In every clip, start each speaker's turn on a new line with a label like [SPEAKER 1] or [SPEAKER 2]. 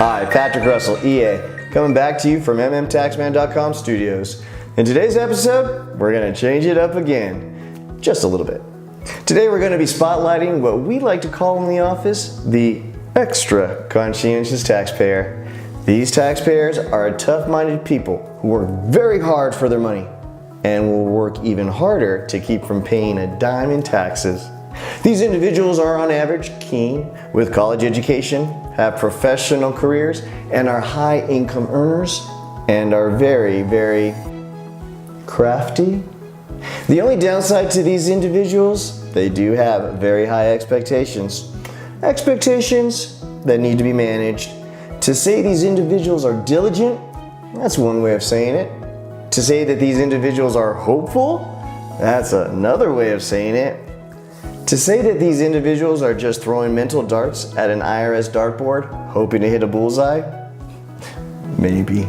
[SPEAKER 1] Hi, Patrick Russell, EA, coming back to you from mmtaxman.com studios. In today's episode, we're going to change it up again, just a little bit. Today we're going to be spotlighting what we like to call in the office the extra conscientious taxpayer. These taxpayers are tough-minded people who work very hard for their money and will work even harder to keep from paying a dime in taxes. These individuals are on average keen with college education, have professional careers, and are high income earners, and are very, very crafty. The only downside to these individuals, they do have very high expectations. Expectations that need to be managed. To say these individuals are diligent, that's one way of saying it. To say that these individuals are hopeful, that's another way of saying it. To say that these individuals are just throwing mental darts at an IRS dartboard, hoping to hit a bullseye? Maybe.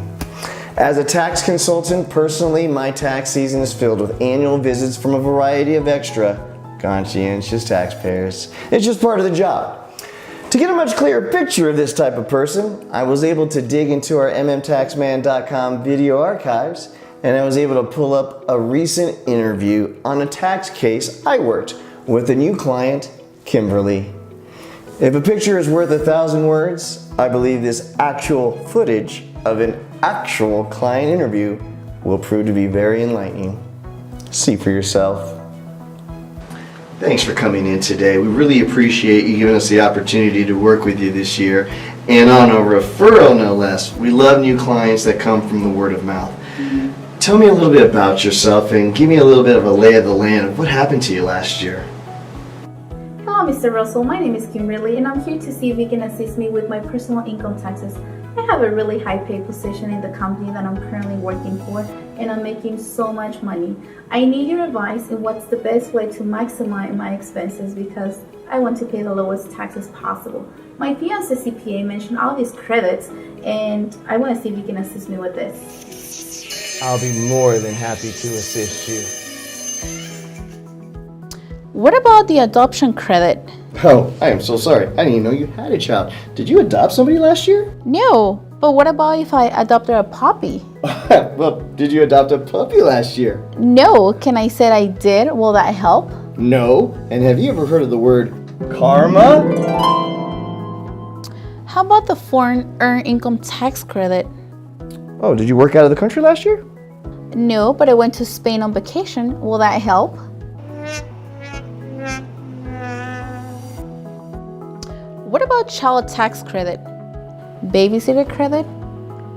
[SPEAKER 1] As a tax consultant, personally, my tax season is filled with annual visits from a variety of extra conscientious taxpayers. It's just part of the job. To get a much clearer picture of this type of person, I was able to dig into our mmtaxman.com video archives, and I was able to pull up a recent interview on a tax case I worked with a new client, Kimberly. If a picture is worth 1,000 words, I believe this actual footage of an actual client interview will prove to be very enlightening. See for yourself. Thanks for coming in today. We really appreciate you giving us the opportunity to work with you this year. And on a referral, no less. We love new clients that come from the word of mouth. Tell me a little bit about yourself and give me a little bit of a lay of the land of what happened to you last year.
[SPEAKER 2] Hello, Mr. Russell. My name is Kimberly, and I'm here to see if you can assist me with my personal income taxes. I have a really high-paid position in the company that I'm currently working for, and I'm making so much money. I need your advice in what's the best way to maximize my expenses because I want to pay the lowest taxes possible. My fiance CPA mentioned all these credits, and I want to see if you can assist me with this.
[SPEAKER 1] I'll be more than happy to assist you.
[SPEAKER 3] What about the adoption credit?
[SPEAKER 1] Oh, I am so sorry. I didn't even know you had a child. Did you adopt somebody last year?
[SPEAKER 3] No, but what about if I adopted a puppy?
[SPEAKER 1] Well, did you adopt a puppy last year?
[SPEAKER 3] No, can I say I did? Will that help?
[SPEAKER 1] No. And have you ever heard of the word karma?
[SPEAKER 3] How about the foreign earned income tax credit?
[SPEAKER 1] Oh, did you work out of the country last year?
[SPEAKER 3] No, but I went to Spain on vacation. Will that help? What about child tax credit, babysitter credit,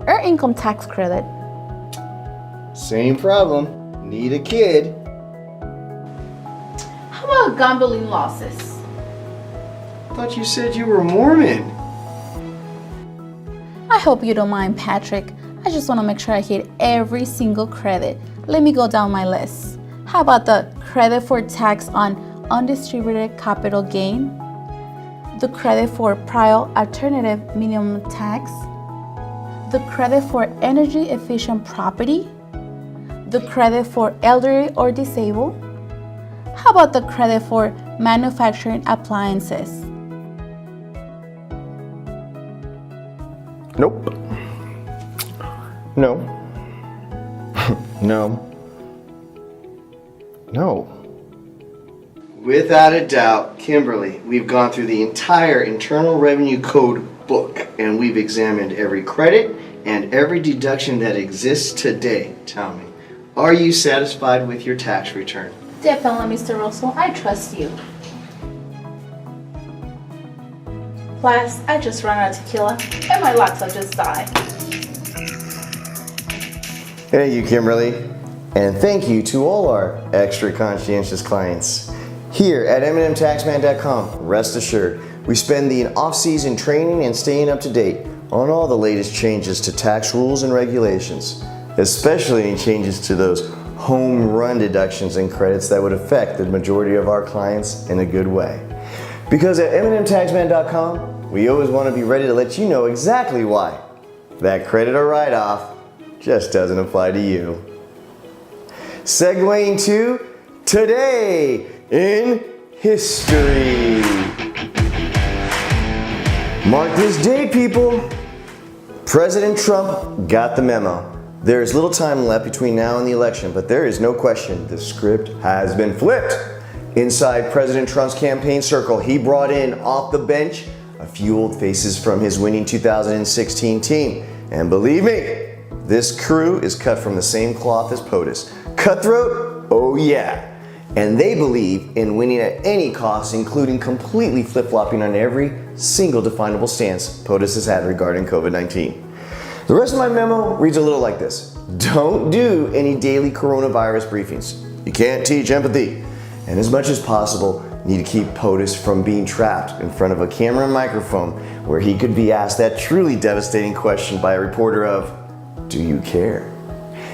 [SPEAKER 3] or income tax credit?
[SPEAKER 1] Same problem. Need a kid.
[SPEAKER 3] How about gambling losses?
[SPEAKER 1] Thought you said you were Mormon.
[SPEAKER 3] I hope you don't mind, Patrick. I just want to make sure I hit every single credit. Let me go down my list. How about the credit for tax on undistributed capital gain? The credit for prior alternative minimum tax, the credit for energy efficient property, the credit for elderly or disabled. How about the credit for manufacturing appliances?
[SPEAKER 1] Nope. No. No. No. Without a doubt, Kimberly, we've gone through the entire Internal Revenue Code book and we've examined every credit and every deduction that exists today. Tell me, are you satisfied with your tax return?
[SPEAKER 3] Definitely, Mr. Russell. I trust you. Plus, I just ran out of tequila and my lactose just died.
[SPEAKER 1] Thank you, Kimberly. And thank you to all our extra conscientious clients. Here at mmtaxman.com, rest assured, we spend the off-season training and staying up to date on all the latest changes to tax rules and regulations, especially any changes to those home run deductions and credits that would affect the majority of our clients in a good way. Because at mmtaxman.com, we always want to be ready to let you know exactly why that credit or write-off just doesn't apply to you. Segueing to Today in History. Mark this day, people. President Trump got the memo. There is little time left between now and the election, but there is no question the script has been flipped. Inside President Trump's campaign circle, he brought in off the bench a few old faces from his winning 2016 team. And believe me, this crew is cut from the same cloth as POTUS. Cutthroat? Oh yeah. And they believe in winning at any cost, including completely flip-flopping on every single definable stance POTUS has had regarding COVID-19. The rest of my memo reads a little like this. Don't do any daily coronavirus briefings. You can't teach empathy. And as much as possible, you need to keep POTUS from being trapped in front of a camera and microphone where he could be asked that truly devastating question by a reporter of, do you care?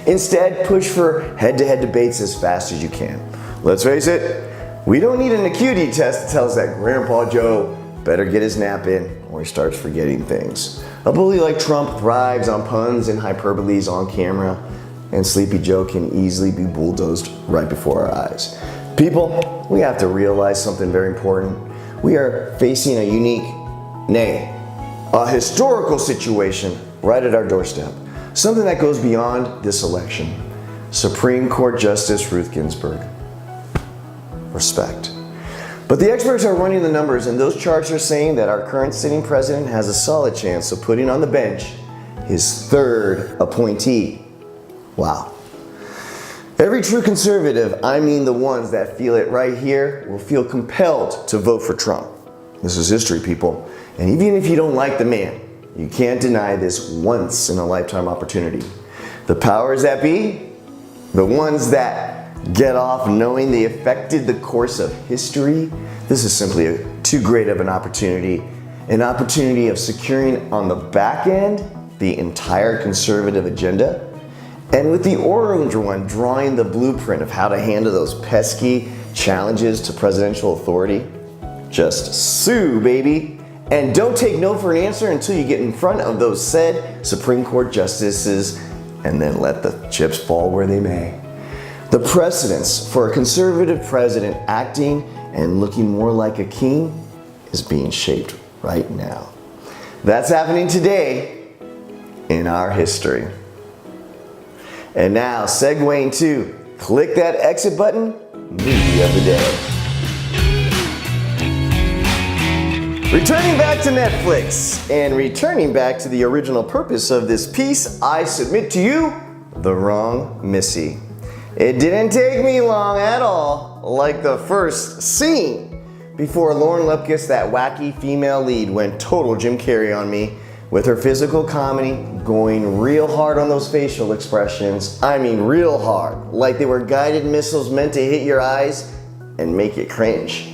[SPEAKER 1] Instead, push for head-to-head debates as fast as you can. Let's face it, we don't need an acuity test that tells that Grandpa Joe better get his nap in or he starts forgetting things. A bully like Trump thrives on puns and hyperboles on camera, and Sleepy Joe can easily be bulldozed right before our eyes. People, we have to realize something very important. We are facing a unique, nay, a historical situation right at our doorstep. Something that goes beyond this election. Supreme Court Justice Ruth Ginsburg. Respect. But the experts are running the numbers, and those charts are saying that our current sitting president has a solid chance of putting on the bench his third appointee. Wow. Every true conservative, I mean the ones that feel it right here, will feel compelled to vote for Trump. This is history, people. And even if you don't like the man, you can't deny this once-in-a-lifetime opportunity. The powers that be, the ones that get off knowing they affected the course of history, this is simply too great of an opportunity of securing on the back end the entire conservative agenda, and with the orange one drawing the blueprint of how to handle those pesky challenges to presidential authority. Just sue, baby. And don't take no for an answer until you get in front of those said Supreme Court justices, and then let the chips fall where they may. The precedence for a conservative president acting and looking more like a king is being shaped right now. That's happening today in our history. And now, segueing to click that exit button, movie of the day. Returning back to Netflix and returning back to the original purpose of this piece, I submit to you, The Wrong Missy. It didn't take me long at all, like the first scene, before Lauren Lupkus, that wacky female lead, went total Jim Carrey on me with her physical comedy, going real hard on those facial expressions. I mean real hard, like they were guided missiles meant to hit your eyes and make it cringe.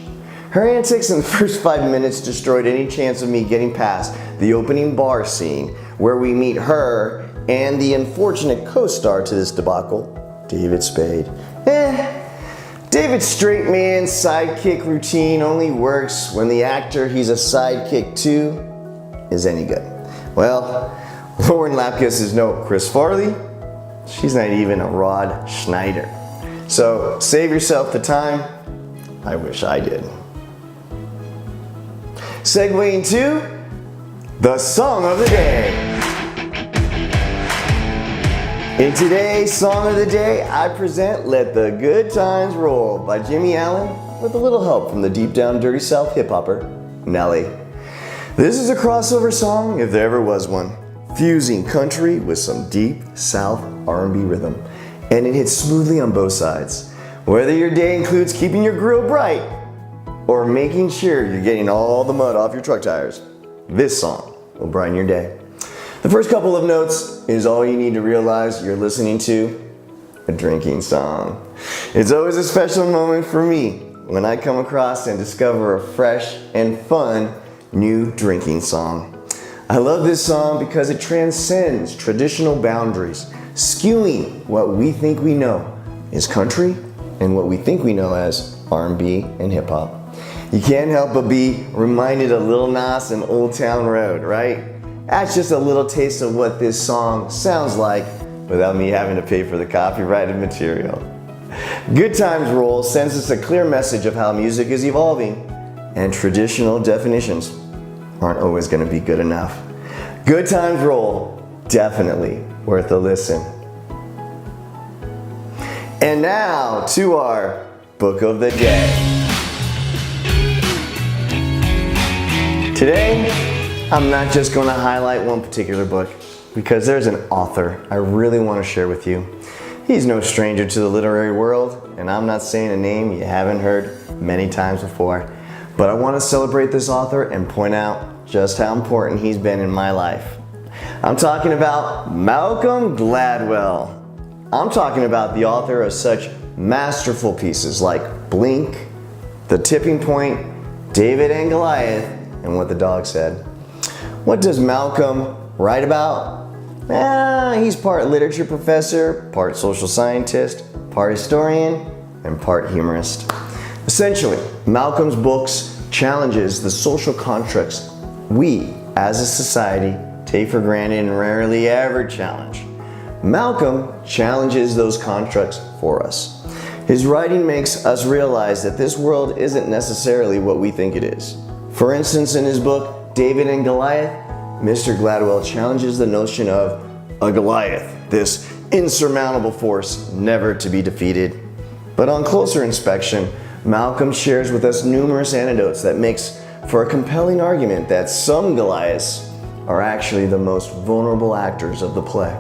[SPEAKER 1] Her antics in the first 5 minutes destroyed any chance of me getting past the opening bar scene where we meet her and the unfortunate co-star to this debacle, David Spade. David's straight man sidekick routine only works when the actor he's a sidekick to is any good. Well, Lauren Lapkus is no Chris Farley. She's not even a Rod Schneider. So save yourself the time. I wish I did. Segueing to the song of the day. In today's song of the day, I present Let the Good Times Roll by Jimmy Allen with a little help from the deep down dirty South hip hopper, Nelly. This is a crossover song if there ever was one, fusing country with some deep South R&B rhythm, and it hits smoothly on both sides. Whether your day includes keeping your grill bright or making sure you're getting all the mud off your truck tires, this song will brighten your day. The first couple of notes is all you need to realize you're listening to a drinking song. It's always a special moment for me when I come across and discover a fresh and fun new drinking song. I love this song because it transcends traditional boundaries, skewing what we think we know is country and what we think we know as R&B and hip hop. You can't help but be reminded of Lil Nas and Old Town Road, right? That's just a little taste of what this song sounds like without me having to pay for the copyrighted material. Good Times Roll sends us a clear message of how music is evolving and traditional definitions aren't always going to be good enough. Good Times Roll, definitely worth a listen. And now to our book of the day. Today, I'm not just going to highlight one particular book, because there's an author I really want to share with you. He's no stranger to the literary world, and I'm not saying a name you haven't heard many times before, but I want to celebrate this author and point out just how important he's been in my life. I'm talking about Malcolm Gladwell. I'm talking about the author of such masterful pieces like Blink, The Tipping Point, David and Goliath, and What the Dog Said. What does Malcolm write about? He's part literature professor, part social scientist, part historian, and part humorist. Essentially, Malcolm's books challenges the social constructs we, as a society, take for granted and rarely ever challenge. Malcolm challenges those constructs for us. His writing makes us realize that this world isn't necessarily what we think it is. For instance, in his book, David and Goliath, Mr. Gladwell challenges the notion of a Goliath, this insurmountable force never to be defeated. But on closer inspection, Malcolm shares with us numerous anecdotes that makes for a compelling argument that some Goliaths are actually the most vulnerable actors of the play,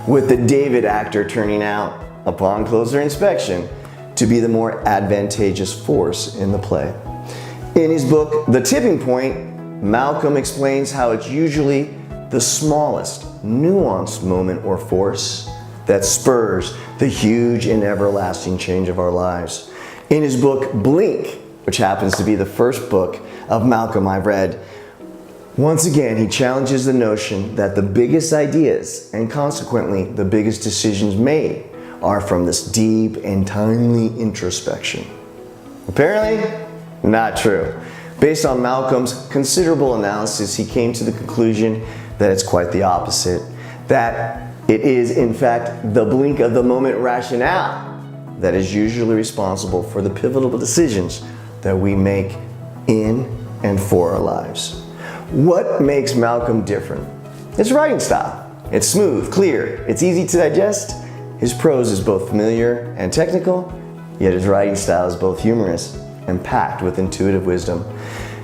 [SPEAKER 1] with the David actor turning out, upon closer inspection, to be the more advantageous force in the play. In his book, The Tipping Point, Malcolm explains how it's usually the smallest, nuanced moment or force that spurs the huge and everlasting change of our lives. In his book, Blink, which happens to be the first book of Malcolm I've read, once again, he challenges the notion that the biggest ideas, and consequently the biggest decisions made, are from this deep and timely introspection. Apparently, not true. Based on Malcolm's considerable analysis, he came to the conclusion that it's quite the opposite, that it is, in fact, the blink of the moment rationale that is usually responsible for the pivotal decisions that we make in and for our lives. What makes Malcolm different? His writing style. It's smooth, clear, it's easy to digest. His prose is both familiar and technical, yet his writing style is both humorous and packed with intuitive wisdom.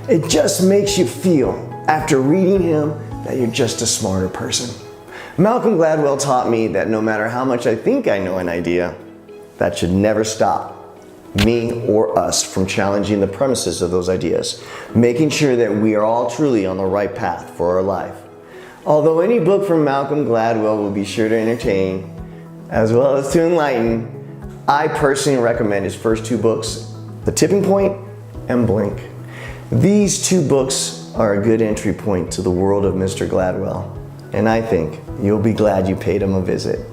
[SPEAKER 1] It just makes you feel, after reading him, that you're just a smarter person. Malcolm Gladwell taught me that no matter how much I think I know an idea, that should never stop me or us from challenging the premises of those ideas, making sure that we are all truly on the right path for our life. Although any book from Malcolm Gladwell will be sure to entertain, as well as to enlighten, I personally recommend his first two books, The Tipping Point and Blink. These two books are a good entry point to the world of Mr. Gladwell, and I think you'll be glad you paid him a visit.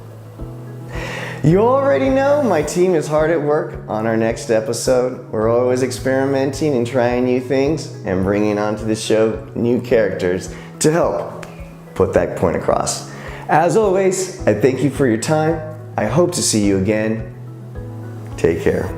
[SPEAKER 1] You already know my team is hard at work on our next episode. We're always experimenting and trying new things and bringing onto the show new characters to help put that point across. As always, I thank you for your time. I hope to see you again. Take care.